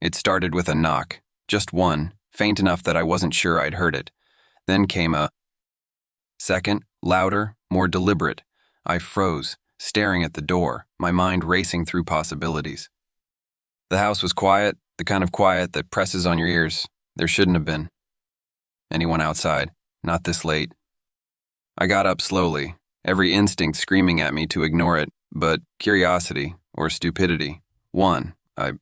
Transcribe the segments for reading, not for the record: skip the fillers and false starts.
It started with a knock, just one, faint enough that I wasn't sure I'd heard it. Then came a second, louder, more deliberate. I froze, staring at the door, my mind racing through possibilities. The house was quiet, the kind of quiet that presses on your ears. There shouldn't have been anyone outside, not this late. I got up slowly, every instinct screaming at me to ignore it, but curiosity, or stupidity, won. I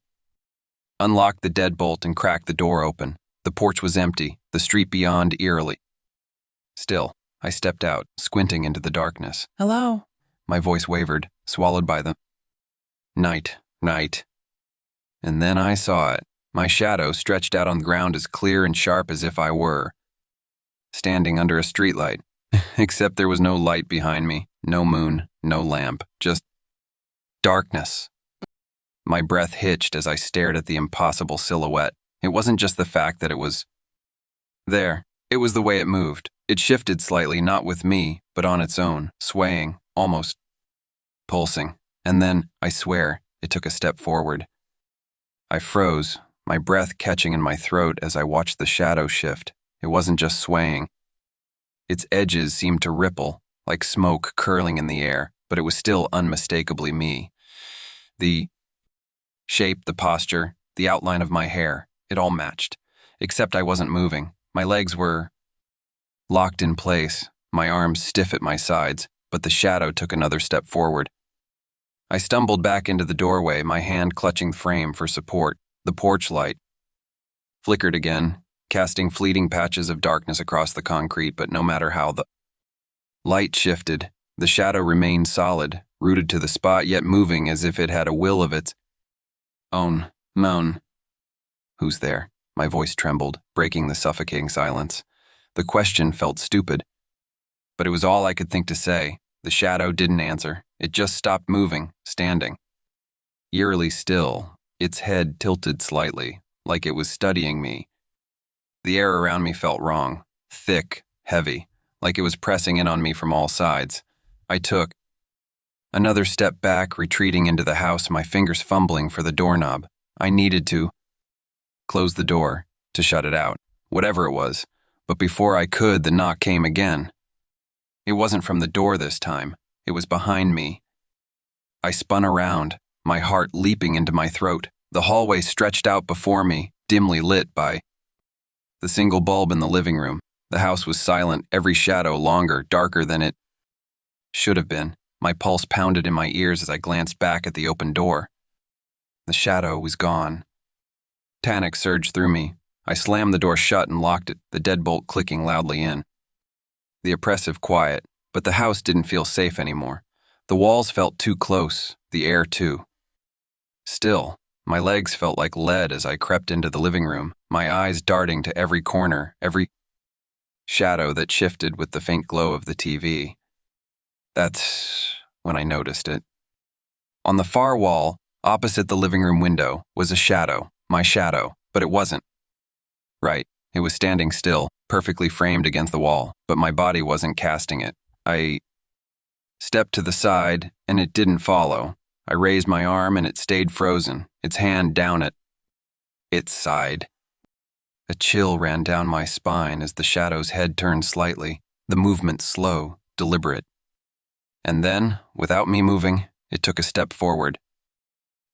unlocked the deadbolt and cracked the door open. The porch was empty, the street beyond eerily. Still, I stepped out, squinting into the darkness. "Hello?" My voice wavered, swallowed by the night. And then I saw it. My shadow stretched out on the ground as clear and sharp as if I were standing under a streetlight. Except there was no light behind me, no moon, no lamp, just darkness. My breath hitched as I stared at the impossible silhouette. It wasn't just the fact that it was there. It was the way it moved. It shifted slightly, not with me, but on its own, swaying, almost pulsing. And then, I swear, it took a step forward. I froze, my breath catching in my throat as I watched the shadow shift. It wasn't just swaying. Its edges seemed to ripple, like smoke curling in the air, but it was still unmistakably me. The shape, the posture, the outline of my hair, it all matched. Except I wasn't moving. My legs were locked in place, my arms stiff at my sides, but the shadow took another step forward. I stumbled back into the doorway, my hand clutching the frame for support. The porch light flickered again, casting fleeting patches of darkness across the concrete, but no matter how the light shifted, the shadow remained solid, rooted to the spot, yet moving as if it had a will of its own. Moan. "Who's there?" My voice trembled, breaking the suffocating silence. The question felt stupid, but it was all I could think to say. The shadow didn't answer. It just stopped moving, standing. Eerily still, its head tilted slightly, like it was studying me. The air around me felt wrong, thick, heavy, like it was pressing in on me from all sides. I took another step back, retreating into the house, my fingers fumbling for the doorknob. I needed to close the door, to shut it out, whatever it was. But before I could, the knock came again. It wasn't from the door this time. It was behind me. I spun around, my heart leaping into my throat. The hallway stretched out before me, dimly lit by the single bulb in the living room. The house was silent, every shadow longer, darker than it should have been. My pulse pounded in my ears as I glanced back at the open door. The shadow was gone. Panic surged through me. I slammed the door shut and locked it, the deadbolt clicking loudly in. The oppressive quiet, but the house didn't feel safe anymore. The walls felt too close, the air too. Still, my legs felt like lead as I crept into the living room, my eyes darting to every corner, every shadow that shifted with the faint glow of the TV. That's when I noticed it. On the far wall, opposite the living room window, was a shadow, my shadow, but it wasn't. Right, it was standing still, perfectly framed against the wall, but my body wasn't casting it. I stepped to the side, and it didn't follow. I raised my arm, and it stayed frozen, its hand down at its side. A chill ran down my spine as the shadow's head turned slightly, the movement slow, deliberate. And then, without me moving, it took a step forward,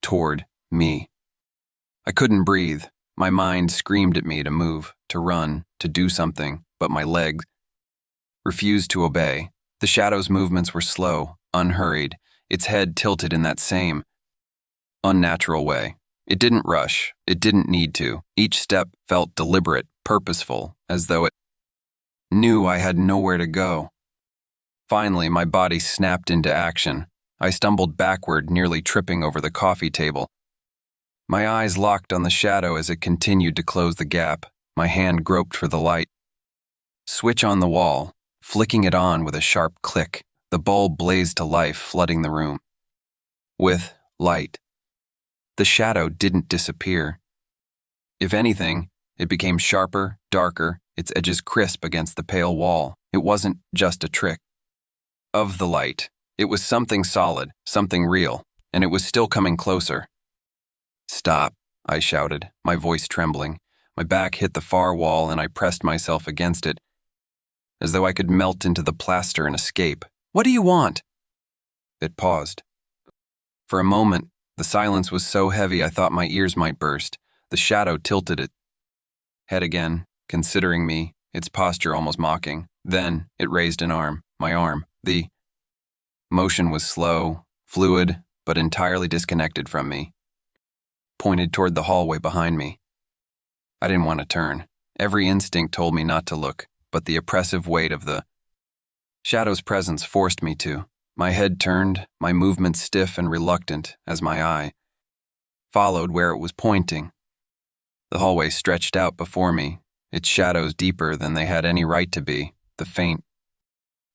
toward me. I couldn't breathe. My mind screamed at me to move, to run, to do something, but my legs refused to obey. The shadow's movements were slow, unhurried, its head tilted in that same unnatural way. It didn't rush, it didn't need to. Each step felt deliberate, purposeful, as though it knew I had nowhere to go. Finally, my body snapped into action. I stumbled backward, nearly tripping over the coffee table. My eyes locked on the shadow as it continued to close the gap. My hand groped for the light. Switch on the wall, flicking it on with a sharp click. The bulb blazed to life, flooding the room with light. The shadow didn't disappear. If anything, it became sharper, darker, its edges crisp against the pale wall. It wasn't just a trick of the light. It was something solid, something real, and it was still coming closer. "Stop," I shouted, my voice trembling. My back hit the far wall and I pressed myself against it, as though I could melt into the plaster and escape. What do you want? It paused. For a moment, the silence was so heavy I thought my ears might burst. The shadow tilted its head again, considering me, its posture almost mocking. Then it raised an arm, my arm. The motion was slow, fluid, but entirely disconnected from me. Pointed toward the hallway behind me. I didn't want to turn. Every instinct told me not to look, but the oppressive weight of the shadow's presence forced me to. My head turned, my movements stiff and reluctant as my eye followed where it was pointing. The hallway stretched out before me, its shadows deeper than they had any right to be. The faint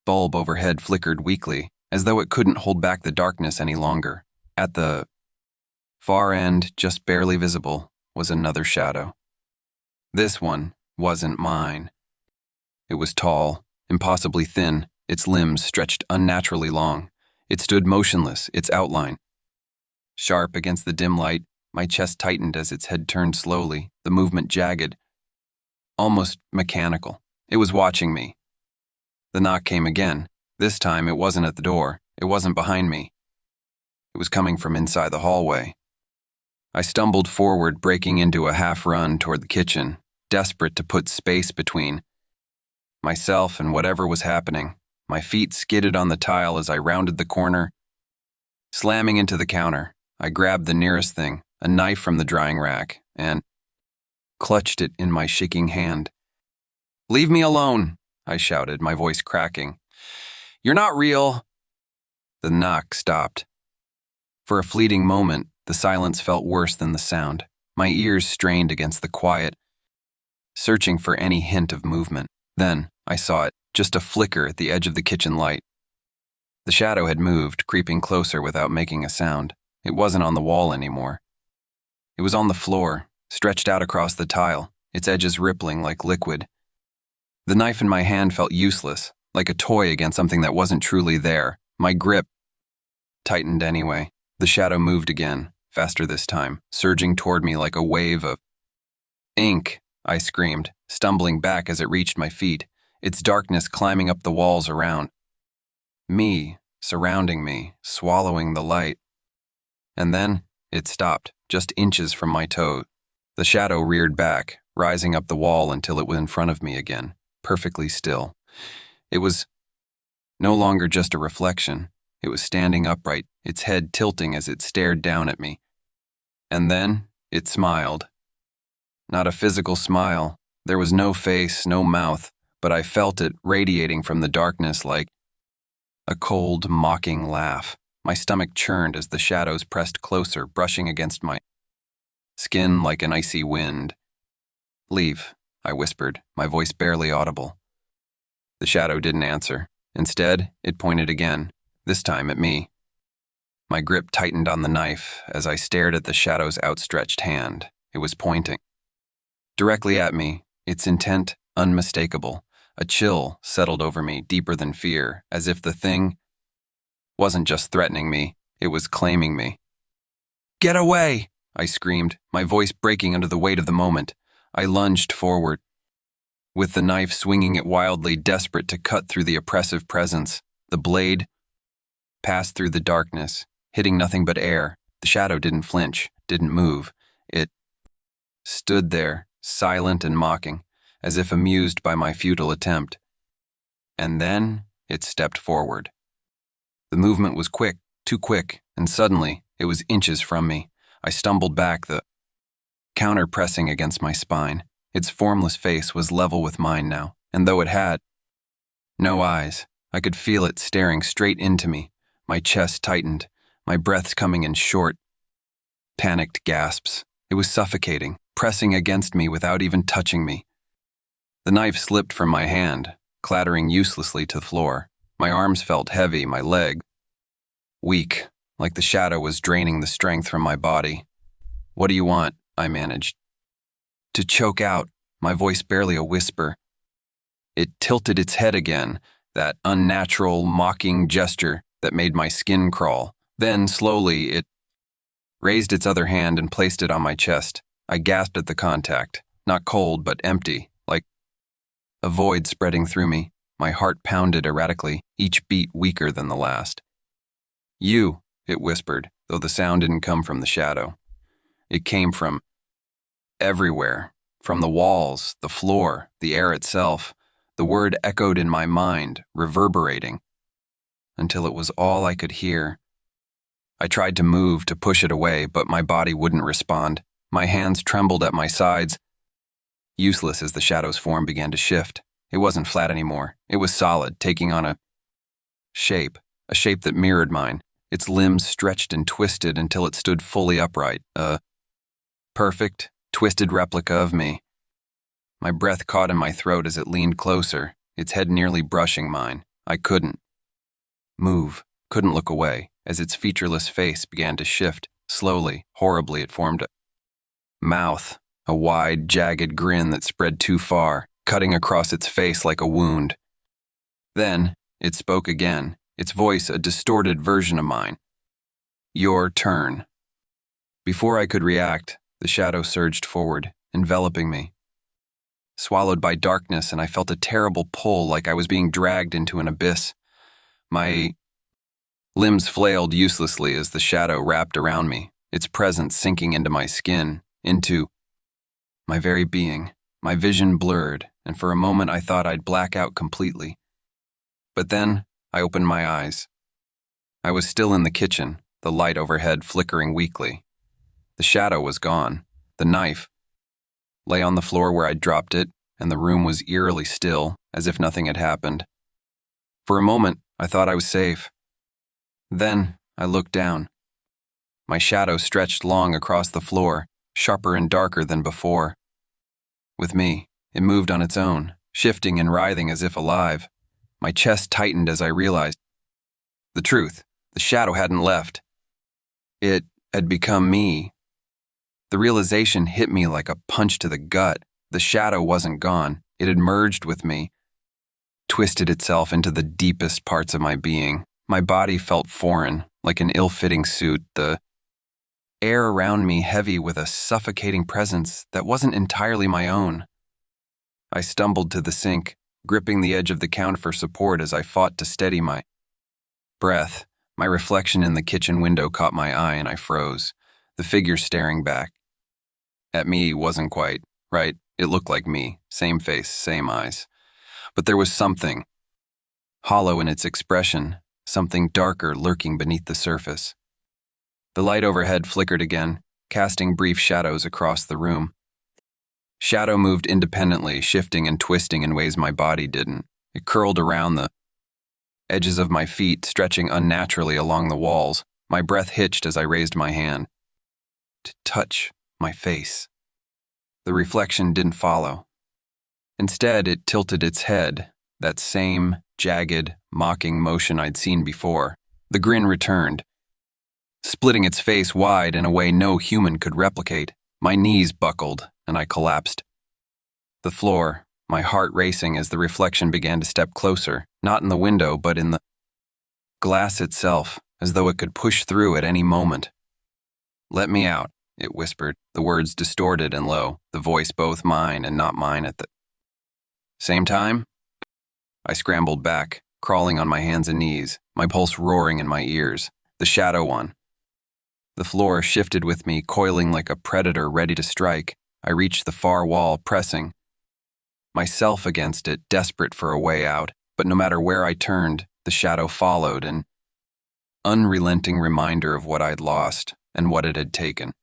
bulb overhead flickered weakly, as though it couldn't hold back the darkness any longer. At the far end, just barely visible, was another shadow. This one wasn't mine. It was tall, impossibly thin, its limbs stretched unnaturally long. It stood motionless, its outline sharp against the dim light. My chest tightened as its head turned slowly, the movement jagged, almost mechanical. It was watching me. The knock came again. This time it wasn't at the door. It wasn't behind me. It was coming from inside the hallway. I stumbled forward, breaking into a half-run toward the kitchen, desperate to put space between myself and whatever was happening. My feet skidded on the tile as I rounded the corner. Slamming into the counter, I grabbed the nearest thing, a knife from the drying rack, and clutched it in my shaking hand. "Leave me alone," I shouted, my voice cracking. "You're not real." The knock stopped. For a fleeting moment, the silence felt worse than the sound. My ears strained against the quiet, searching for any hint of movement. Then I saw it, just a flicker at the edge of the kitchen light. The shadow had moved, creeping closer without making a sound. It wasn't on the wall anymore. It was on the floor, stretched out across the tile, its edges rippling like liquid. The knife in my hand felt useless, like a toy against something that wasn't truly there. My grip tightened anyway. The shadow moved again, faster this time, surging toward me like a wave of ink. I screamed, stumbling back as it reached my feet, its darkness climbing up the walls around me, surrounding me, swallowing the light. And then it stopped, just inches from my toe. The shadow reared back, rising up the wall until it was in front of me again, perfectly still. It was no longer just a reflection. It was standing upright, its head tilting as it stared down at me. And then it smiled. Not a physical smile. There was no face, no mouth, but I felt it radiating from the darkness like a cold, mocking laugh. My stomach churned as the shadows pressed closer, brushing against my skin like an icy wind. "Leave," I whispered, my voice barely audible. The shadow didn't answer. Instead, it pointed again, this time at me. My grip tightened on the knife as I stared at the shadow's outstretched hand. It was pointing directly at me, its intent unmistakable. A chill settled over me, deeper than fear, as if the thing wasn't just threatening me, it was claiming me. "Get away!" I screamed, my voice breaking under the weight of the moment. I lunged forward, with the knife swinging it wildly, desperate to cut through the oppressive presence. The blade passed through the darkness, hitting nothing but air. The shadow didn't flinch, didn't move. It stood there, silent and mocking, as if amused by my futile attempt. And then it stepped forward. The movement was quick, too quick, and suddenly it was inches from me. I stumbled back, the counter pressing against my spine. Its formless face was level with mine now, and though it had no eyes, I could feel it staring straight into me. My chest tightened, my breaths coming in short, panicked gasps. It was suffocating, pressing against me without even touching me. The knife slipped from my hand, clattering uselessly to the floor. My arms felt heavy, my leg weak, like the shadow was draining the strength from my body. "What do you want?" I managed to choke out, my voice barely a whisper. It tilted its head again, that unnatural, mocking gesture that made my skin crawl. Then, slowly, it raised its other hand and placed it on my chest. I gasped at the contact, not cold, but empty, like a void spreading through me. My heart pounded erratically, each beat weaker than the last. You, it whispered, though the sound didn't come from the shadow. It came from everywhere, from the walls, the floor, the air itself. The word echoed in my mind, reverberating, until it was all I could hear. I tried to move, to push it away, but my body wouldn't respond. My hands trembled at my sides, useless as the shadow's form began to shift. It wasn't flat anymore. It was solid, taking on a shape that mirrored mine. Its limbs stretched and twisted until it stood fully upright, a perfect, twisted replica of me. My breath caught in my throat as it leaned closer, its head nearly brushing mine. I couldn't move, couldn't look away, as its featureless face began to shift. Slowly, horribly, it formed a mouth, a wide, jagged grin that spread too far, cutting across its face like a wound. Then, it spoke again, its voice a distorted version of mine. Your turn. Before I could react, the shadow surged forward, enveloping me. Swallowed by darkness, and I felt a terrible pull like I was being dragged into an abyss. My limbs flailed uselessly as the shadow wrapped around me, its presence sinking into my skin, into my very being. My vision blurred, and for a moment I thought I'd black out completely. But then, I opened my eyes. I was still in the kitchen, the light overhead flickering weakly. The shadow was gone. The knife lay on the floor where I'd dropped it, and the room was eerily still, as if nothing had happened. For a moment, I thought I was safe. Then, I looked down. My shadow stretched long across the floor, sharper and darker than before. With me, it moved on its own, shifting and writhing as if alive. My chest tightened as I realized the truth. The shadow hadn't left. It had become me. The realization hit me like a punch to the gut. The shadow wasn't gone. It had merged with me, twisted itself into the deepest parts of my being. My body felt foreign, like an ill-fitting suit, the air around me heavy with a suffocating presence that wasn't entirely my own. I stumbled to the sink, gripping the edge of the counter for support as I fought to steady my breath. My reflection in the kitchen window caught my eye and I froze. The figure staring back at me wasn't quite right. It looked like me, same face, same eyes. But there was something hollow in its expression, something darker lurking beneath the surface. The light overhead flickered again, casting brief shadows across the room. Shadow moved independently, shifting and twisting in ways my body didn't. It curled around the edges of my feet, stretching unnaturally along the walls. My breath hitched as I raised my hand to touch my face. The reflection didn't follow. Instead, it tilted its head, that same jagged, mocking motion I'd seen before. The grin returned, splitting its face wide in a way no human could replicate. My knees buckled, and I collapsed. The floor, my heart racing as the reflection began to step closer, not in the window, but in the glass itself, as though it could push through at any moment. Let me out, it whispered, the words distorted and low, the voice both mine and not mine at the same time. I scrambled back, crawling on my hands and knees, my pulse roaring in my ears. The shadow won. The floor shifted with me, coiling like a predator ready to strike. I reached the far wall, pressing myself against it, desperate for a way out. But no matter where I turned, the shadow followed, an unrelenting reminder of what I'd lost and what it had taken.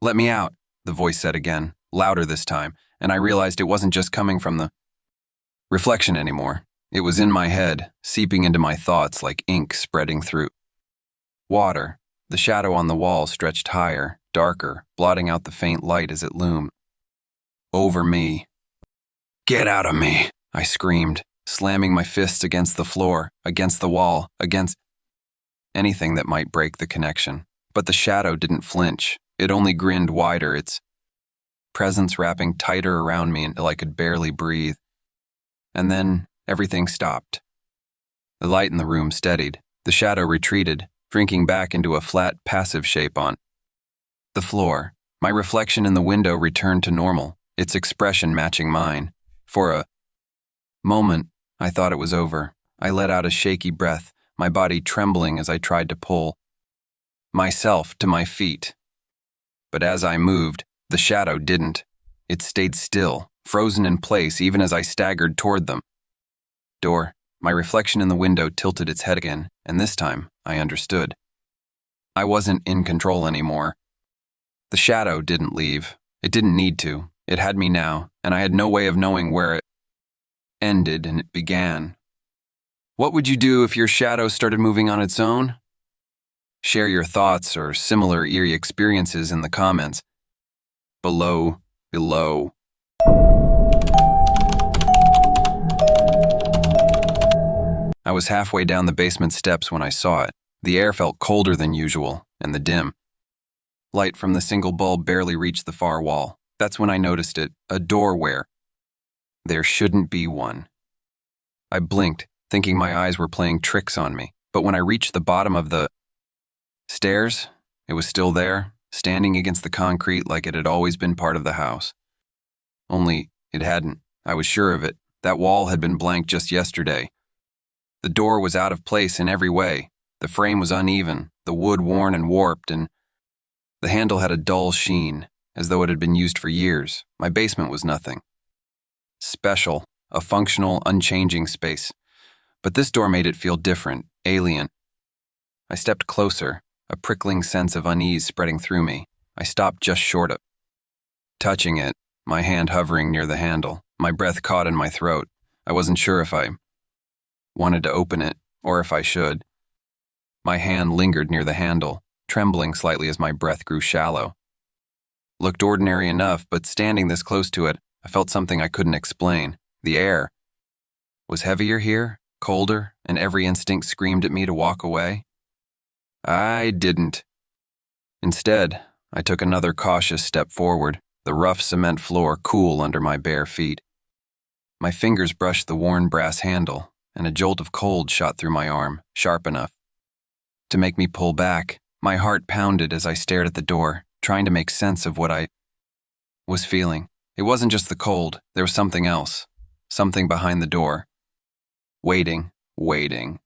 Let me out, the voice said again, louder this time, and I realized it wasn't just coming from the reflection anymore. It was in my head, seeping into my thoughts like ink spreading through water. The shadow on the wall stretched higher, darker, blotting out the faint light as it loomed over me. Get out of me, I screamed, slamming my fists against the floor, against the wall, against anything that might break the connection. But the shadow didn't flinch. It only grinned wider, its presence wrapping tighter around me until I could barely breathe. And then everything stopped. The light in the room steadied. The shadow retreated, shrinking back into a flat, passive shape on the floor. My reflection in the window returned to normal, its expression matching mine. For a moment, I thought it was over. I let out a shaky breath, my body trembling as I tried to pull myself to my feet. But as I moved, the shadow didn't. It stayed still, frozen in place even as I staggered toward them. Door. My reflection in the window tilted its head again, and this time, I understood. I wasn't in control anymore. The shadow didn't leave. It didn't need to. It had me now, and I had no way of knowing where it ended and it began. What would you do if your shadow started moving on its own? Share your thoughts or similar eerie experiences in the comments below. I was halfway down the basement steps when I saw it. The air felt colder than usual, and the dim light from the single bulb barely reached the far wall. That's when I noticed it, a door where there shouldn't be one. I blinked, thinking my eyes were playing tricks on me, but when I reached the bottom of the stairs, it was still there, standing against the concrete like it had always been part of the house. Only it hadn't. I was sure of it. That wall had been blank just yesterday. The door was out of place in every way. The frame was uneven, the wood worn and warped, and the handle had a dull sheen, as though it had been used for years. My basement was nothing special, a functional, unchanging space. But this door made it feel different, alien. I stepped closer, a prickling sense of unease spreading through me. I stopped just short of touching it, my hand hovering near the handle, my breath caught in my throat. I wasn't sure if I wanted to open it, or if I should. My hand lingered near the handle, trembling slightly as my breath grew shallow. Looked ordinary enough, but standing this close to it, I felt something I couldn't explain. The air was heavier here, colder, and every instinct screamed at me to walk away. I didn't. Instead, I took another cautious step forward, the rough cement floor cool under my bare feet. My fingers brushed the worn brass handle, and a jolt of cold shot through my arm, sharp enough to make me pull back. My heart pounded as I stared at the door, trying to make sense of what I was feeling. It wasn't just the cold, there was something else, something behind the door. Waiting.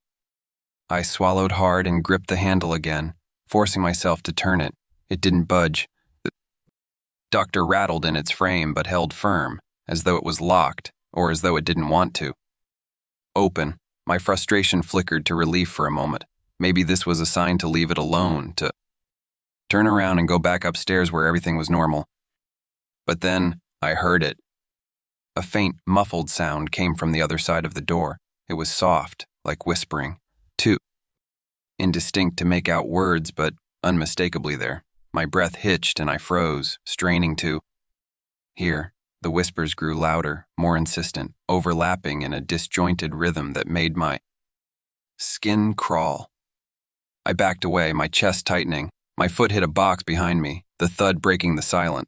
I swallowed hard and gripped the handle again, forcing myself to turn it. It didn't budge. The ductor rattled in its frame but held firm, as though it was locked, or as though it didn't want to open. My frustration flickered to relief for a moment. Maybe this was a sign to leave it alone, to turn around and go back upstairs where everything was normal. But then I heard it. A faint, muffled sound came from the other side of the door. It was soft, like whispering. Too indistinct to make out words, but unmistakably there. My breath hitched and I froze, straining to hear. The whispers grew louder, more insistent, overlapping in a disjointed rhythm that made my skin crawl. I backed away, my chest tightening. My foot hit a box behind me, the thud breaking the silence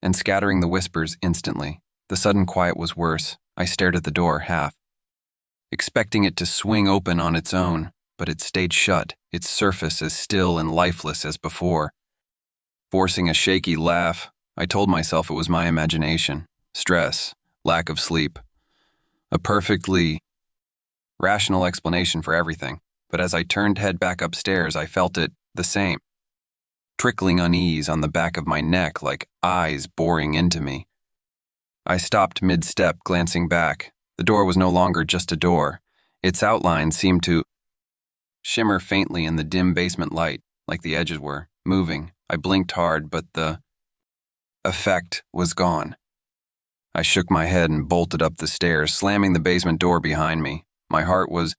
and scattering the whispers instantly. The sudden quiet was worse. I stared at the door, half expecting it to swing open on its own, but it stayed shut, its surface as still and lifeless as before. Forcing a shaky laugh, I told myself it was my imagination, stress, lack of sleep. A perfectly rational explanation for everything, but as I turned head back upstairs, I felt it the same. Trickling unease on the back of my neck like eyes boring into me. I stopped mid-step, glancing back. The door was no longer just a door. Its outline seemed to shimmer faintly in the dim basement light, like the edges were moving. I blinked hard, but the effect was gone. I shook my head and bolted up the stairs, slamming the basement door behind me. My heart was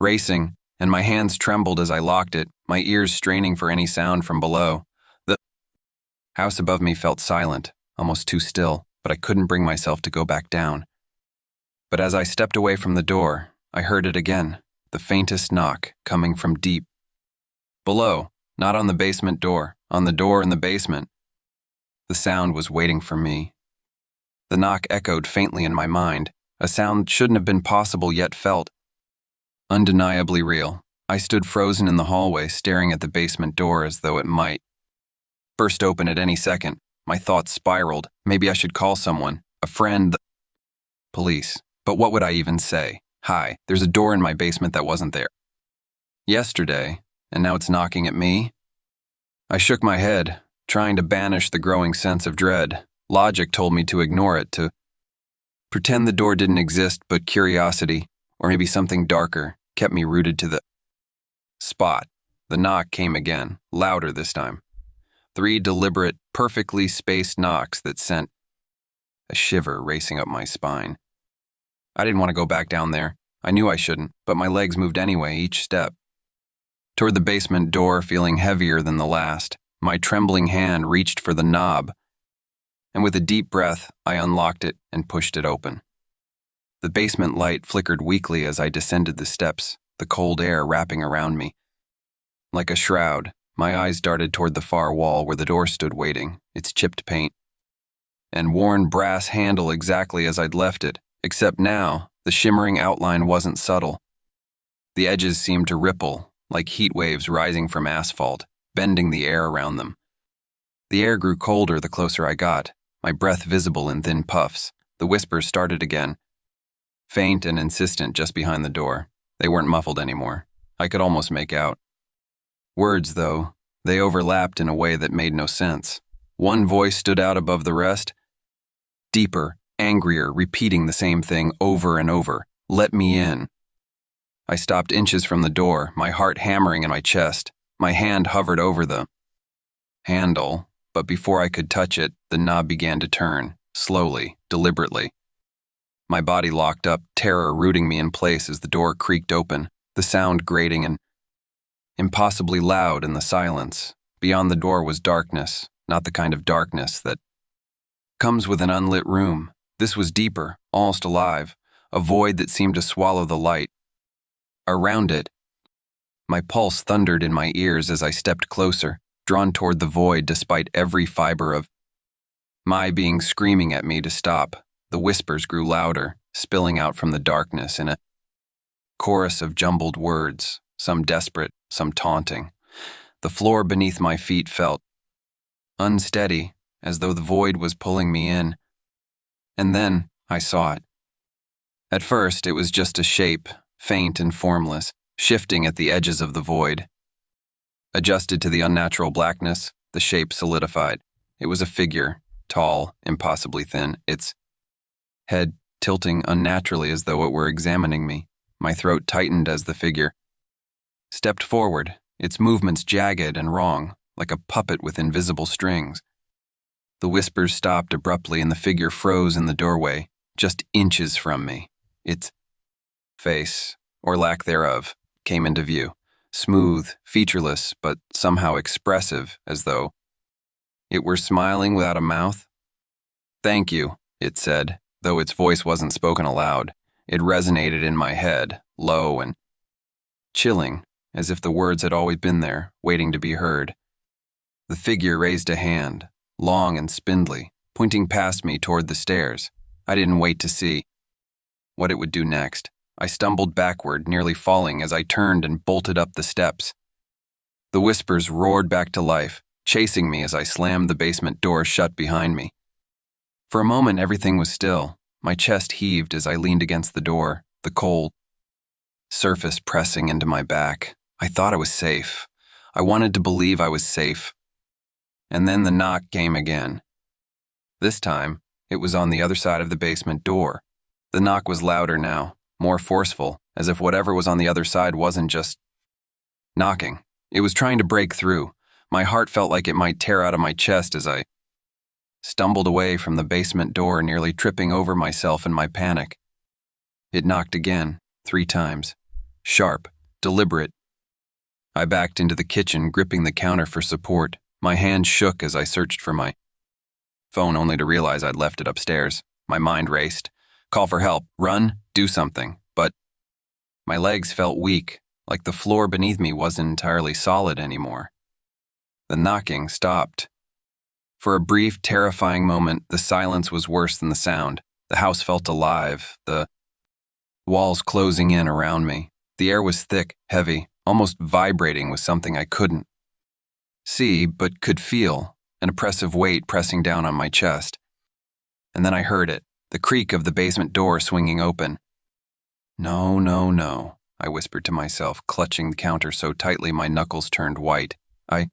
racing, and my hands trembled as I locked it, my ears straining for any sound from below. The house above me felt silent, almost too still, but I couldn't bring myself to go back down. But as I stepped away from the door, I heard it again, the faintest knock coming from deep below, not on the basement door, on the door in the basement. The sound was waiting for me. The knock echoed faintly in my mind, a sound shouldn't have been possible yet felt undeniably real. I stood frozen in the hallway, staring at the basement door as though it might burst open at any second. My thoughts spiraled. Maybe I should call someone, a friend, the police. But what would I even say? Hi, there's a door in my basement that wasn't there yesterday, and now it's knocking at me? I shook my head, trying to banish the growing sense of dread. Logic told me to ignore it, to pretend the door didn't exist, but curiosity, or maybe something darker, kept me rooted to the spot. The knock came again, louder this time. 3 deliberate, perfectly spaced knocks that sent a shiver racing up my spine. I didn't want to go back down there. I knew I shouldn't, but my legs moved anyway, each step. Toward the basement door, feeling heavier than the last, my trembling hand reached for the knob, and with a deep breath, I unlocked it and pushed it open. The basement light flickered weakly as I descended the steps, the cold air wrapping around me. Like a shroud, my eyes darted toward the far wall where the door stood waiting, its chipped paint and worn brass handle exactly as I'd left it, except now, the shimmering outline wasn't subtle. The edges seemed to ripple, like heat waves rising from asphalt, bending the air around them. The air grew colder the closer I got, my breath visible in thin puffs. The whispers started again, faint and insistent just behind the door. They weren't muffled anymore. I could almost make out words, though. They overlapped in a way that made no sense. One voice stood out above the rest, deeper, angrier, repeating the same thing over and over. Let me in. I stopped inches from the door, my heart hammering in my chest. My hand hovered over the handle, but before I could touch it, the knob began to turn, slowly, deliberately. My body locked up, terror rooting me in place as the door creaked open, the sound grating and impossibly loud in the silence. Beyond the door was darkness, not the kind of darkness that comes with an unlit room. This was deeper, almost alive, a void that seemed to swallow the light. Around it, my pulse thundered in my ears as I stepped closer, drawn toward the void despite every fiber of my being screaming at me to stop. The whispers grew louder, spilling out from the darkness in a chorus of jumbled words, some desperate, some taunting. The floor beneath my feet felt unsteady, as though the void was pulling me in. And then I saw it. At first, it was just a shape, faint and formless, shifting at the edges of the void. Adjusted to the unnatural blackness, the shape solidified. It was a figure, tall, impossibly thin, its head tilting unnaturally as though it were examining me. My throat tightened as the figure stepped forward, its movements jagged and wrong, like a puppet with invisible strings. The whispers stopped abruptly and the figure froze in the doorway, just inches from me. Its face, or lack thereof, came into view, smooth, featureless, but somehow expressive, as though it were smiling without a mouth. "Thank you," it said, though its voice wasn't spoken aloud. It resonated in my head, low and chilling, as if the words had always been there, waiting to be heard. The figure raised a hand, long and spindly, pointing past me toward the stairs. I didn't wait to see what it would do next. I stumbled backward, nearly falling as I turned and bolted up the steps. The whispers roared back to life, chasing me as I slammed the basement door shut behind me. For a moment, everything was still. My chest heaved as I leaned against the door, the cold surface pressing into my back. I thought I was safe. I wanted to believe I was safe. And then the knock came again. This time, it was on the other side of the basement door. The knock was louder now, more forceful, as if whatever was on the other side wasn't just knocking. It was trying to break through. My heart felt like it might tear out of my chest as I stumbled away from the basement door, nearly tripping over myself in my panic. It knocked again, 3 times. Sharp, deliberate. I backed into the kitchen, gripping the counter for support. My hand shook as I searched for my phone, only to realize I'd left it upstairs. My mind raced. Call for help, run, do something. But my legs felt weak, like the floor beneath me wasn't entirely solid anymore. The knocking stopped. For a brief, terrifying moment, the silence was worse than the sound. The house felt alive, the walls closing in around me. The air was thick, heavy, almost vibrating with something I couldn't see but could feel, an oppressive weight pressing down on my chest. And then I heard it, the creak of the basement door swinging open. No, no, no, I whispered to myself, clutching the counter so tightly my knuckles turned white. I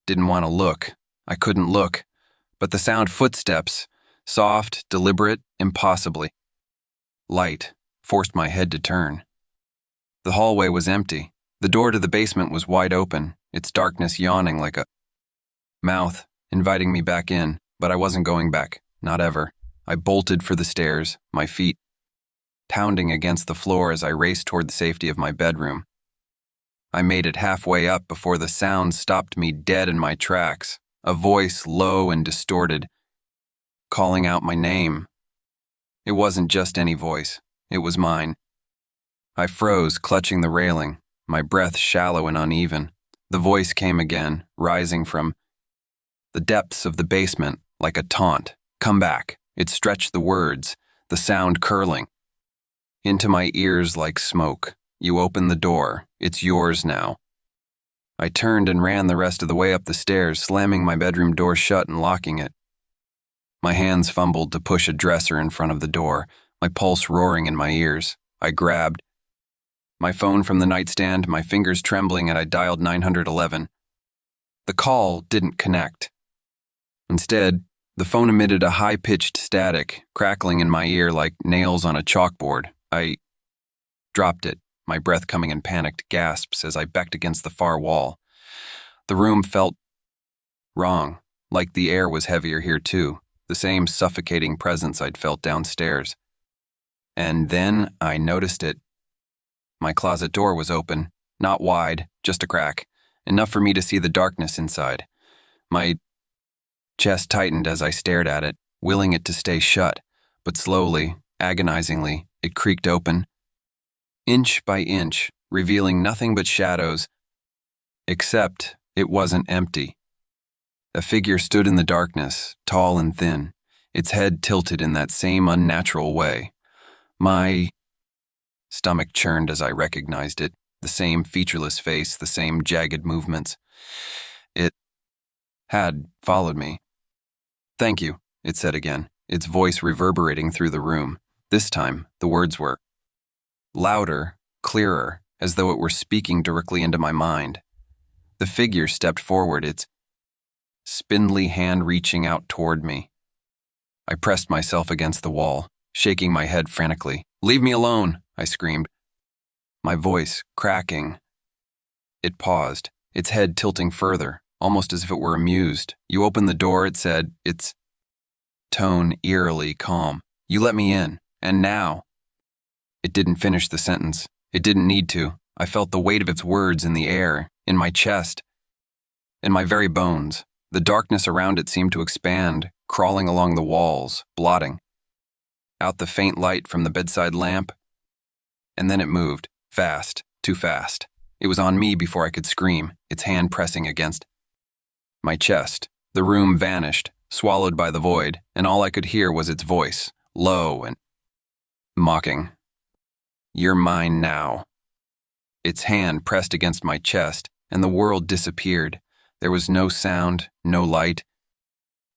didn't want to look. I couldn't look. But the sound footsteps, soft, deliberate, impossibly light, forced my head to turn. The hallway was empty. The door to the basement was wide open, its darkness yawning like a mouth, inviting me back in, but I wasn't going back, not ever. I bolted for the stairs, my feet pounding against the floor as I raced toward the safety of my bedroom. I made it halfway up before the sound stopped me dead in my tracks, a voice low and distorted, calling out my name. It wasn't just any voice, it was mine. I froze, clutching the railing, my breath shallow and uneven. The voice came again, rising from the depths of the basement like a taunt. Come back. It stretched the words, the sound curling into my ears like smoke. You open the door. It's yours now. I turned and ran the rest of the way up the stairs, slamming my bedroom door shut and locking it. My hands fumbled to push a dresser in front of the door, my pulse roaring in my ears. I grabbed my phone from the nightstand, my fingers trembling, and I dialed 911. The call didn't connect. Instead, the phone emitted a high-pitched static, crackling in my ear like nails on a chalkboard. I dropped it, my breath coming in panicked gasps as I becked against the far wall. The room felt wrong, like the air was heavier here too, the same suffocating presence I'd felt downstairs. And then I noticed it. My closet door was open, not wide, just a crack, enough for me to see the darkness inside. My chest tightened as I stared at it, willing it to stay shut, but slowly, agonizingly, it creaked open, inch by inch, revealing nothing but shadows, except it wasn't empty. A figure stood in the darkness, tall and thin, its head tilted in that same unnatural way. My stomach churned as I recognized it, the same featureless face, the same jagged movements. It had followed me. Thank you, it said again, its voice reverberating through the room. This time, the words were louder, clearer, as though it were speaking directly into my mind. The figure stepped forward, its spindly hand reaching out toward me. I pressed myself against the wall, shaking my head frantically. Leave me alone, I screamed, my voice cracking. It paused, its head tilting further, almost as if it were amused. You opened the door, it said, its tone eerily calm. You let me in, and now. It didn't finish the sentence. It didn't need to. I felt the weight of its words in the air, in my chest, in my very bones. The darkness around it seemed to expand, crawling along the walls, blotting out the faint light from the bedside lamp. And then it moved, fast, too fast. It was on me before I could scream, its hand pressing against my chest. The room vanished, swallowed by the void, and all I could hear was its voice, low and mocking. You're mine now. Its hand pressed against my chest, and the world disappeared. There was no sound, no light,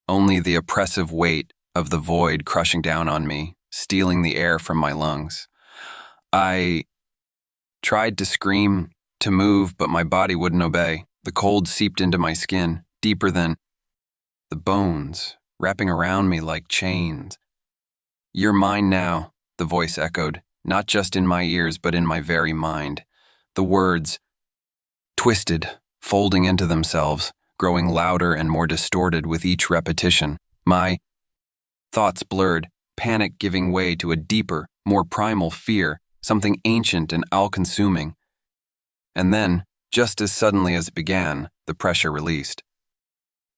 only the oppressive weight of the void crushing down on me, stealing the air from my lungs. I tried to scream, to move, but my body wouldn't obey. The cold seeped into my skin, deeper than the bones, wrapping around me like chains. You're mine now, the voice echoed, not just in my ears but in my very mind. The words twisted, folding into themselves, growing louder and more distorted with each repetition. My thoughts blurred, panic giving way to a deeper, more primal fear, something ancient and all-consuming. And then, just as suddenly as it began, the pressure released.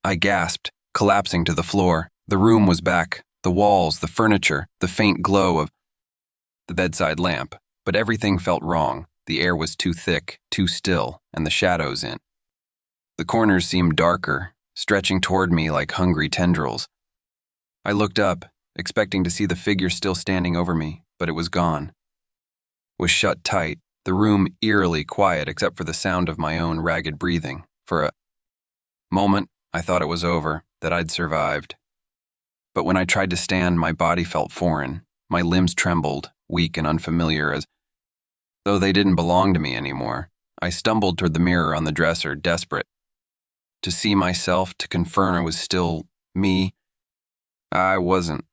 I gasped, collapsing to the floor. The room was back, the walls, the furniture, the faint glow of the bedside lamp, but everything felt wrong. The air was too thick, too still, and the shadows in the corners seemed darker, stretching toward me like hungry tendrils. I looked up, expecting to see the figure still standing over me, but it was gone. Was shut tight, the room eerily quiet except for the sound of my own ragged breathing. For a moment, I thought it was over, that I'd survived. But when I tried to stand, my body felt foreign. My limbs trembled, weak and unfamiliar, as though they didn't belong to me anymore. I stumbled toward the mirror on the dresser, desperate to see myself, to confirm I was still me. I wasn't.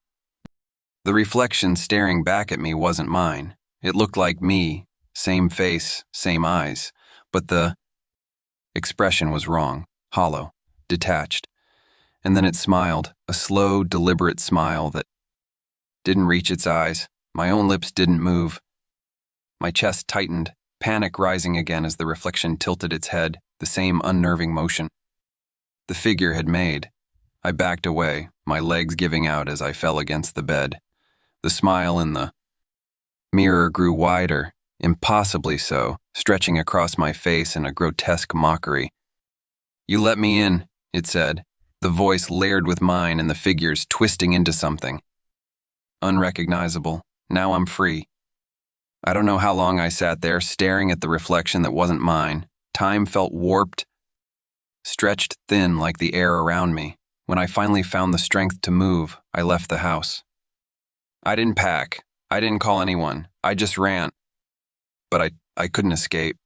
The reflection staring back at me wasn't mine. It looked like me, same face, same eyes, but the expression was wrong, hollow, detached. And then it smiled, a slow, deliberate smile that didn't reach its eyes. My own lips didn't move. My chest tightened, panic rising again as the reflection tilted its head, the same unnerving motion the figure had made. I backed away, my legs giving out as I fell against the bed. The smile in the mirror grew wider, impossibly so, stretching across my face in a grotesque mockery. "You let me in," it said, the voice layered with mine and the figures twisting into something unrecognizable. Now I'm free. I don't know how long I sat there, staring at the reflection that wasn't mine. Time felt warped, stretched thin like the air around me. When I finally found the strength to move, I left the house. I didn't pack. I didn't call anyone. I just ran. But I couldn't escape.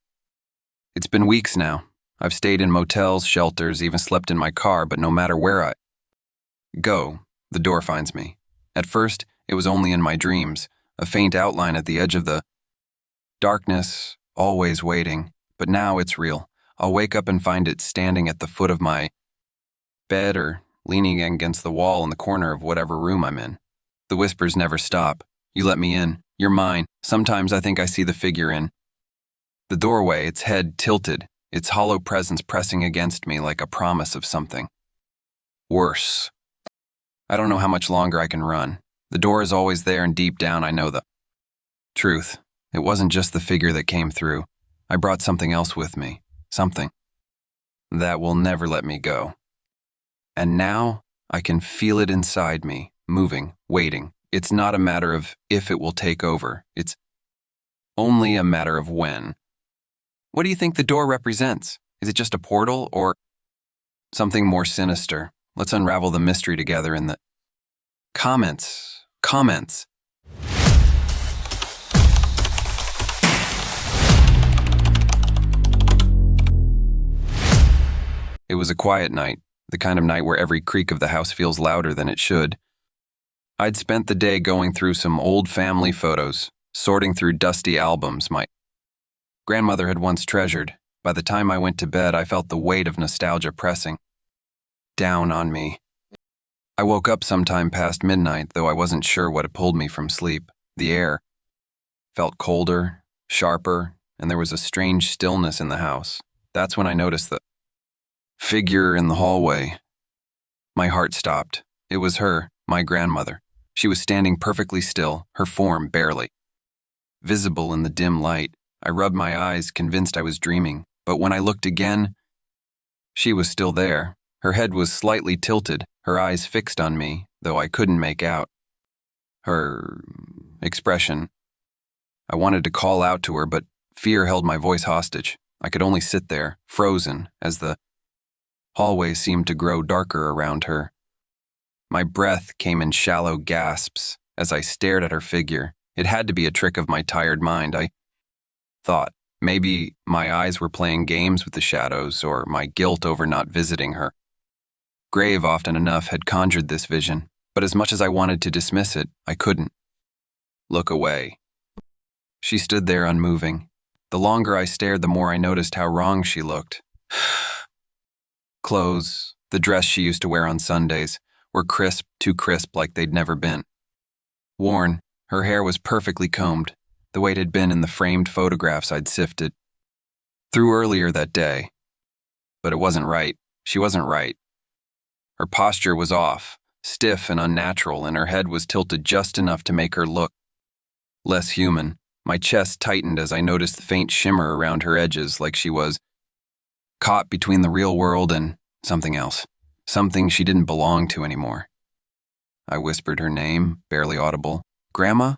It's been weeks now. I've stayed in motels, shelters, even slept in my car, but no matter where I go, the door finds me. At first, it was only in my dreams, a faint outline at the edge of the darkness, always waiting. But now it's real. I'll wake up and find it standing at the foot of my bed or leaning against the wall in the corner of whatever room I'm in. The whispers never stop. "You let me in. You're mine." Sometimes I think I see the figure in the doorway, its head tilted, its hollow presence pressing against me like a promise of something worse. I don't know how much longer I can run. The door is always there, and deep down I know the truth. It wasn't just the figure that came through. I brought something else with me. Something that will never let me go. And now I can feel it inside me, moving, waiting. It's not a matter of if it will take over. It's only a matter of when. What do you think the door represents? Is it just a portal or something more sinister? Let's unravel the mystery together in the comments. It was a quiet night, the kind of night where every creak of the house feels louder than it should. I'd spent the day going through some old family photos, sorting through dusty albums my grandmother had once treasured. By the time I went to bed, I felt the weight of nostalgia pressing down on me. I woke up sometime past midnight, though I wasn't sure what had pulled me from sleep. The air felt colder, sharper, and there was a strange stillness in the house. That's when I noticed the figure in the hallway. My heart stopped. It was her, my grandmother. She was standing perfectly still, her form barely visible in the dim light. I rubbed my eyes, convinced I was dreaming, but when I looked again, she was still there. Her head was slightly tilted, her eyes fixed on me, though I couldn't make out her expression. I wanted to call out to her, but fear held my voice hostage. I could only sit there, frozen, as the hallway seemed to grow darker around her. My breath came in shallow gasps as I stared at her figure. It had to be a trick of my tired mind, I thought. Maybe my eyes were playing games with the shadows, or my guilt over not visiting her grave often enough had conjured this vision, but as much as I wanted to dismiss it, I couldn't look away. She stood there unmoving. The longer I stared, the more I noticed how wrong she looked. Clothes, the dress she used to wear on Sundays, were crisp, too crisp like they'd never been worn. Her hair was perfectly combed, the way it had been in the framed photographs I'd sifted through earlier that day. But it wasn't right. She wasn't right. Her posture was off, stiff and unnatural, and her head was tilted just enough to make her look less human. My chest tightened as I noticed the faint shimmer around her edges, like she was caught between the real world and something else, something she didn't belong to anymore. I whispered her name, barely audible. "Grandma?"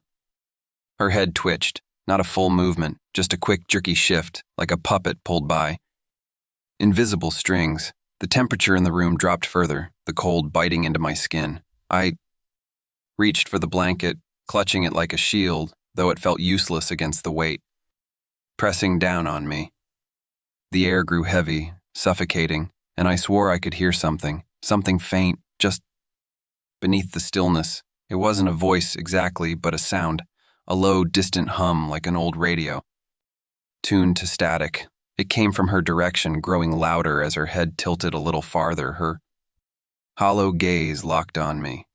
Her head twitched, not a full movement, just a quick, jerky shift, like a puppet pulled by invisible strings. The temperature in the room dropped further, the cold biting into my skin. I reached for the blanket, clutching it like a shield, though it felt useless against the weight, pressing down on me. The air grew heavy, suffocating, and I swore I could hear something faint, just beneath the stillness. It wasn't a voice exactly, but a sound, a low, distant hum like an old radio, tuned to static. It came from her direction, growing louder as her head tilted a little farther, her hollow gaze locked on me.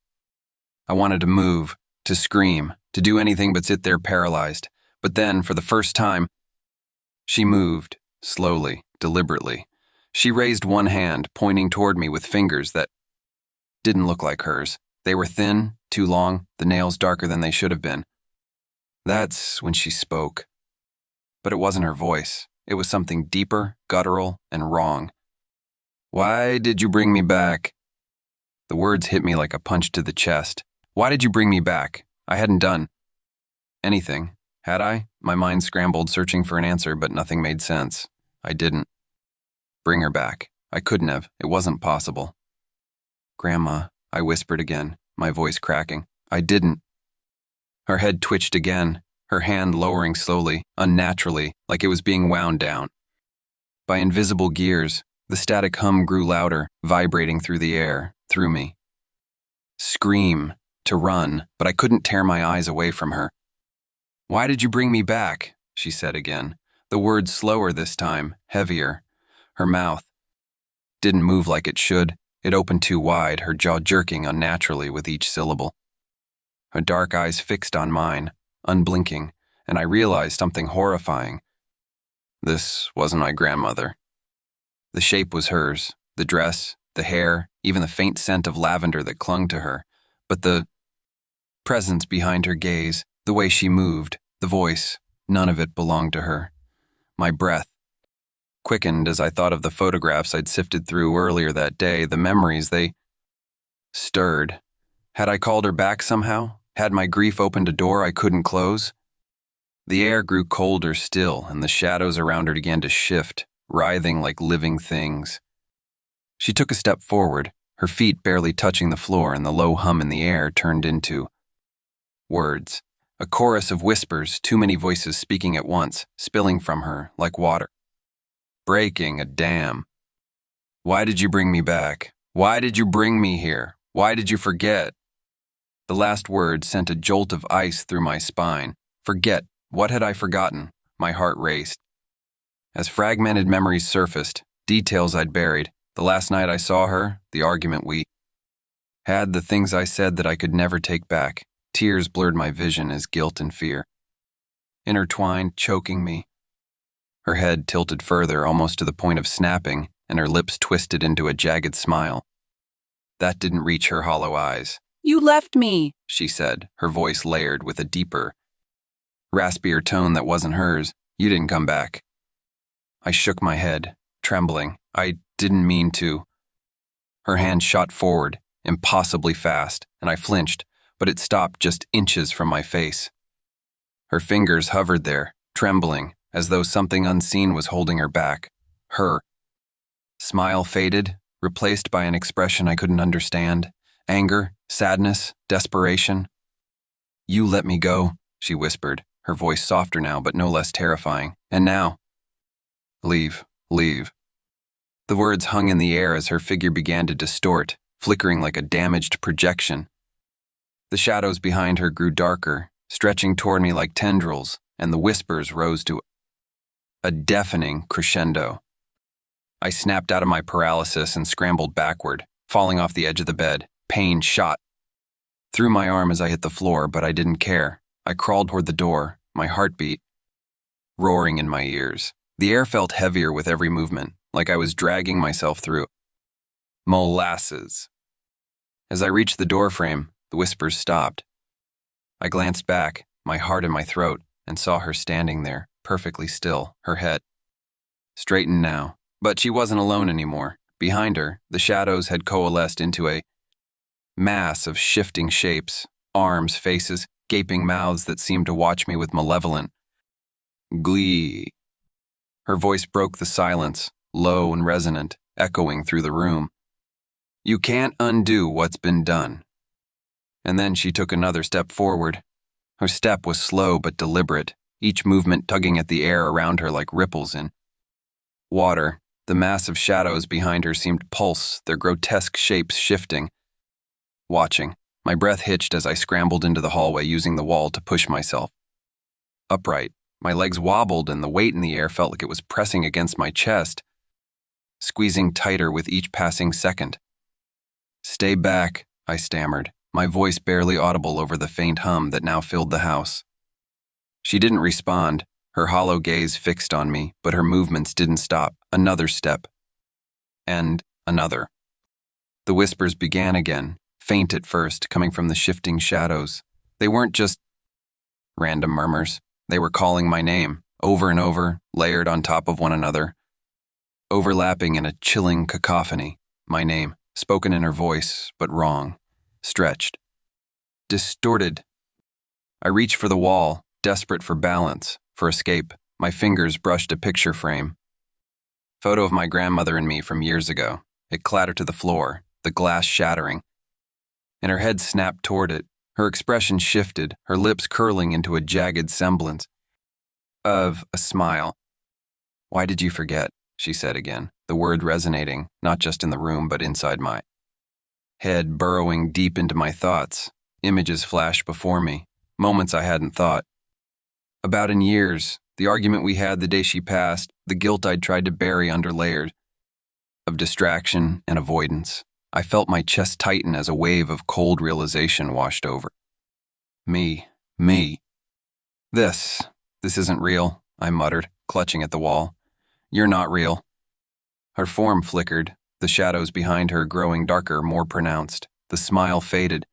I wanted to move, to scream, to do anything but sit there paralyzed. But then, for the first time, she moved, slowly, deliberately. She raised one hand, pointing toward me with fingers that didn't look like hers. They were thin, too long, the nails darker than they should have been. That's when she spoke. But it wasn't her voice. It was something deeper, guttural, and wrong. "Why did you bring me back?" The words hit me like a punch to the chest. Why did you bring me back? I hadn't done anything, had I? My mind scrambled, searching for an answer, but nothing made sense. I didn't bring her back. I couldn't have. It wasn't possible. "Grandma," I whispered again, my voice cracking. "I didn't." Her head twitched again, her hand lowering slowly, unnaturally, like it was being wound down. By invisible gears, the static hum grew louder, vibrating through the air, through me. Scream, to run, but I couldn't tear my eyes away from her. "Why did you bring me back?" she said again, the words slower this time, heavier. Her mouth didn't move like it should. It opened too wide, her jaw jerking unnaturally with each syllable. Her dark eyes fixed on mine, unblinking, and I realized something horrifying. This wasn't my grandmother. The shape was hers, the dress, the hair, even the faint scent of lavender that clung to her, but the presence behind her gaze, the way she moved, the voice, none of it belonged to her. My breath quickened as I thought of the photographs I'd sifted through earlier that day, the memories, they stirred. Had I called her back somehow? Had my grief opened a door I couldn't close? The air grew colder still, and the shadows around her began to shift, writhing like living things. She took a step forward, her feet barely touching the floor, and the low hum in the air turned into words. A chorus of whispers, too many voices speaking at once, spilling from her like water. Breaking a dam. "Why did you bring me back? Why did you bring me here? Why did you forget?" The last word sent a jolt of ice through my spine. Forget. What had I forgotten? My heart raced. As fragmented memories surfaced, details I'd buried, the last night I saw her, the argument we had, the things I said that I could never take back. Tears blurred my vision as guilt and fear intertwined, choking me. Her head tilted further, almost to the point of snapping, and her lips twisted into a jagged smile. That didn't reach her hollow eyes. "You left me," she said, her voice layered with a deeper, raspier tone that wasn't hers. "You didn't come back." I shook my head, trembling. I didn't mean to. Her hand shot forward, impossibly fast, and I flinched, but it stopped just inches from my face. Her fingers hovered there, trembling, as though something unseen was holding her back. Her smile faded, replaced by an expression I couldn't understand. Anger, sadness, desperation. "You let me go," she whispered, her voice softer now but no less terrifying. "And now?" "Leave, leave." The words hung in the air as her figure began to distort, flickering like a damaged projection. The shadows behind her grew darker, stretching toward me like tendrils, and the whispers rose to a deafening crescendo. I snapped out of my paralysis and scrambled backward, falling off the edge of the bed. Pain shot through my arm as I hit the floor, but I didn't care. I crawled toward the door, my heartbeat roaring in my ears. The air felt heavier with every movement, like I was dragging myself through molasses. As I reached the doorframe, the whispers stopped. I glanced back, my heart in my throat, and saw her standing there, perfectly still, her head straightened now. But she wasn't alone anymore. Behind her, the shadows had coalesced into a mass of shifting shapes, arms, faces, gaping mouths that seemed to watch me with malevolent glee. Her voice broke the silence, low and resonant, echoing through the room. You can't undo what's been done. And then she took another step forward. Her step was slow but deliberate, each movement tugging at the air around her like ripples in water. The massive shadows behind her seemed pulse, their grotesque shapes shifting. Watching, my breath hitched as I scrambled into the hallway, using the wall to push myself upright. My legs wobbled and the weight in the air felt like it was pressing against my chest, squeezing tighter with each passing second. Stay back, I stammered, my voice barely audible over the faint hum that now filled the house. She didn't respond, her hollow gaze fixed on me, but her movements didn't stop. Another step. And another. The whispers began again, faint at first, coming from the shifting shadows. They weren't just random murmurs. They were calling my name, over and over, layered on top of one another, overlapping in a chilling cacophony. My name, spoken in her voice, but wrong, stretched, distorted. I reached for the wall, desperate for balance, for escape. My fingers brushed a picture frame. Photo of my grandmother and me from years ago. It clattered to the floor, the glass shattering. And her head snapped toward it. Her expression shifted, her lips curling into a jagged semblance of a smile. Why did you forget? She said again, the word resonating, not just in the room but inside my head, burrowing deep into my thoughts. Images flashed before me, moments I hadn't thought about in years, the argument we had the day she passed, the guilt I'd tried to bury under layers of distraction and avoidance. I felt my chest tighten as a wave of cold realization washed over me. This isn't real, I muttered, clutching at the wall. You're not real. Her form flickered, the shadows behind her growing darker, more pronounced. The smile faded,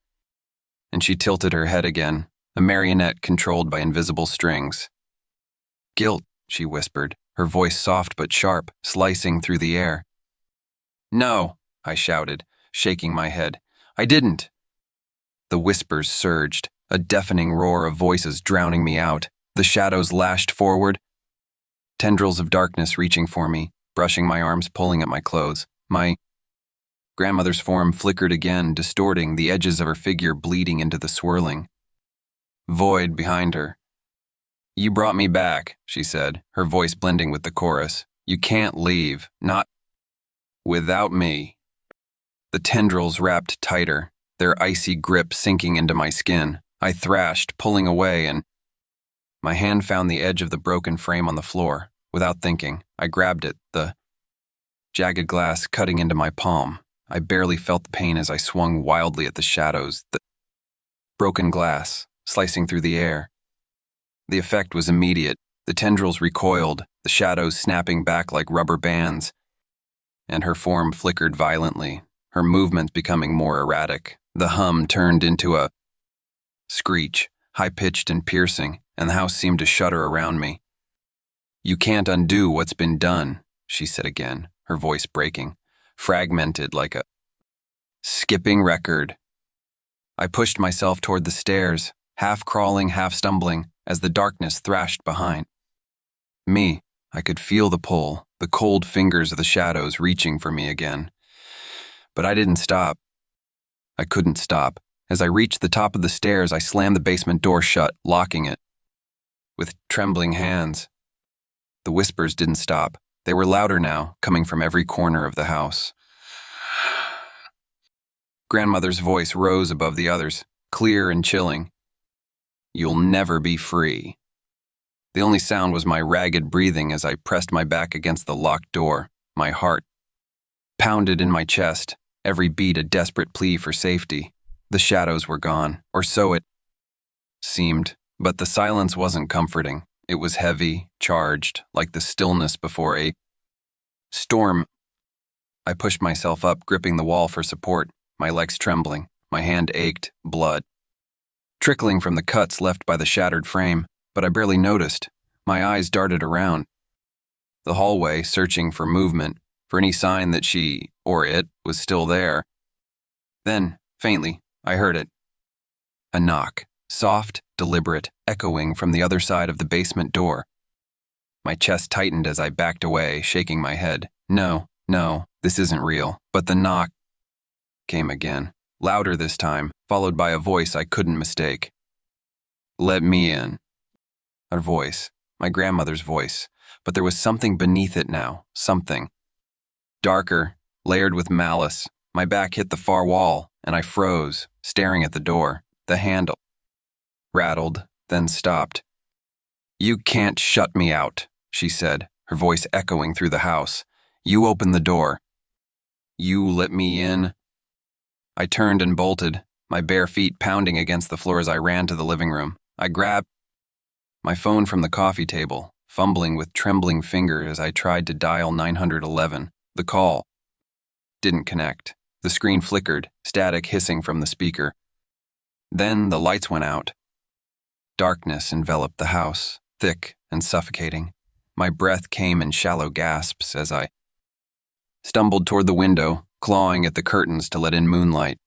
and she tilted her head again, a marionette controlled by invisible strings. Guilt, she whispered, her voice soft but sharp, slicing through the air. No, I shouted, shaking my head. I didn't. The whispers surged, a deafening roar of voices drowning me out. The shadows lashed forward, tendrils of darkness reaching for me, brushing my arms, pulling at my clothes. My grandmother's form flickered again, distorting, the edges of her figure bleeding into the swirling void behind her. You brought me back, she said, her voice blending with the chorus. You can't leave, not without me. The tendrils wrapped tighter, their icy grip sinking into my skin. I thrashed, pulling away, and my hand found the edge of the broken frame on the floor. Without thinking, I grabbed it, the jagged glass cutting into my palm. I barely felt the pain as I swung wildly at the shadows, the broken glass, slicing through the air. The effect was immediate. The tendrils recoiled, the shadows snapping back like rubber bands, and her form flickered violently, her movements becoming more erratic. The hum turned into a screech, high-pitched and piercing, and the house seemed to shudder around me. You can't undo what's been done, she said again, her voice breaking, fragmented like a skipping record. I pushed myself toward the stairs, half crawling, half stumbling, as the darkness thrashed behind me. I could feel the pull, the cold fingers of the shadows reaching for me again. But I didn't stop. I couldn't stop. As I reached the top of the stairs, I slammed the basement door shut, locking it with trembling hands. The whispers didn't stop. They were louder now, coming from every corner of the house. Grandmother's voice rose above the others, clear and chilling. You'll never be free. The only sound was my ragged breathing as I pressed my back against the locked door. My heart pounded in my chest, every beat a desperate plea for safety. The shadows were gone, or so it seemed, but the silence wasn't comforting. It was heavy, charged, like the stillness before a storm. I pushed myself up, gripping the wall for support, my legs trembling, my hand ached, blood trickling from the cuts left by the shattered frame, but I barely noticed. My eyes darted around the hallway, searching for movement, for any sign that she, or it, was still there. Then, faintly, I heard it. A knock, soft, deliberate, echoing from the other side of the basement door. My chest tightened as I backed away, shaking my head. No, This isn't real. But the knock came again, louder this time, followed by a voice I couldn't mistake. "Let me in." Her voice, my grandmother's voice, but there was something beneath it now, something. Darker, layered with malice. My back hit the far wall, and I froze, staring at the door. The handle rattled, then stopped. "You can't shut me out," she said, her voice echoing through the house. "You open the door. You let me in." I turned and bolted, my bare feet pounding against the floor as I ran to the living room. I grabbed my phone from the coffee table, fumbling with trembling fingers as I tried to dial 911. The call didn't connect. The screen flickered, static hissing from the speaker. Then the lights went out. Darkness enveloped the house, thick and suffocating. My breath came in shallow gasps as I stumbled toward the window, clawing at the curtains to let in moonlight.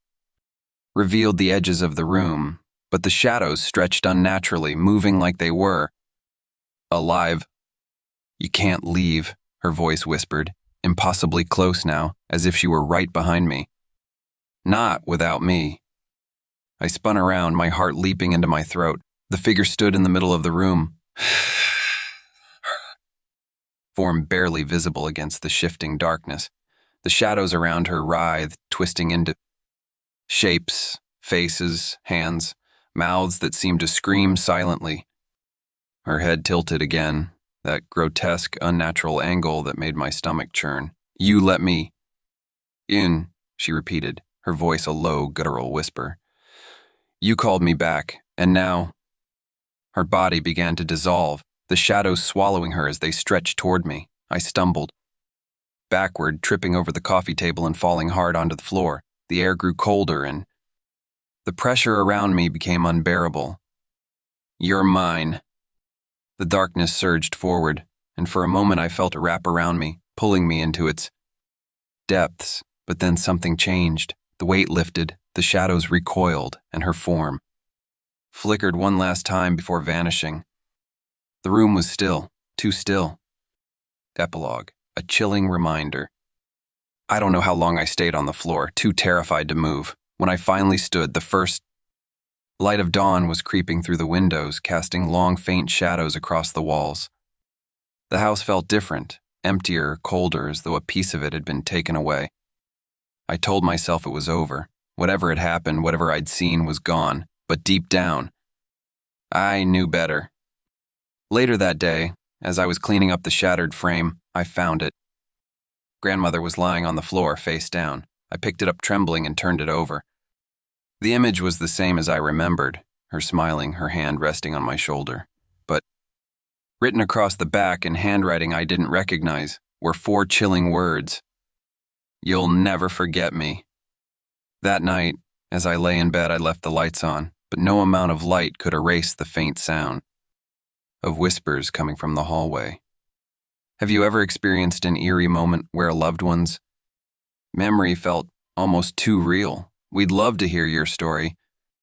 Revealed the edges of the room, but the shadows stretched unnaturally, moving like they were alive. "You can't leave," her voice whispered, impossibly close now, as if she were right behind me. "Not without me." I spun around, my heart leaping into my throat. The figure stood in the middle of the room, form barely visible against the shifting darkness. The shadows around her writhed, twisting into shapes, faces, hands, mouths that seemed to scream silently. Her head tilted again, that grotesque, unnatural angle that made my stomach churn. "You let me in," she repeated, her voice a low, guttural whisper. "You called me back, and now—" Her body began to dissolve, the shadows swallowing her as they stretched toward me. I stumbled backward, tripping over the coffee table and falling hard onto the floor. The air grew colder and the pressure around me became unbearable. "You're mine." The darkness surged forward, and for a moment I felt it wrap around me, pulling me into its depths. But then something changed. The weight lifted, the shadows recoiled, and her form flickered one last time before vanishing. The room was still, too still. Epilogue, a chilling reminder. I don't know how long I stayed on the floor, too terrified to move. When I finally stood, the first light of dawn was creeping through the windows, casting long, faint shadows across the walls. The house felt different, emptier, colder, as though a piece of it had been taken away. I told myself it was over. Whatever had happened, whatever I'd seen was gone. But deep down, I knew better. Later that day, as I was cleaning up the shattered frame, I found it. Grandmother was lying on the floor, face down. I picked it up trembling and turned it over. The image was the same as I remembered, her smiling, her hand resting on my shoulder. But written across the back in handwriting I didn't recognize were 4 chilling words. "You'll never forget me." That night, as I lay in bed, I left the lights on, but no amount of light could erase the faint sound of whispers coming from the hallway. Have you ever experienced an eerie moment where a loved one's memory felt almost too real? We'd love to hear your story.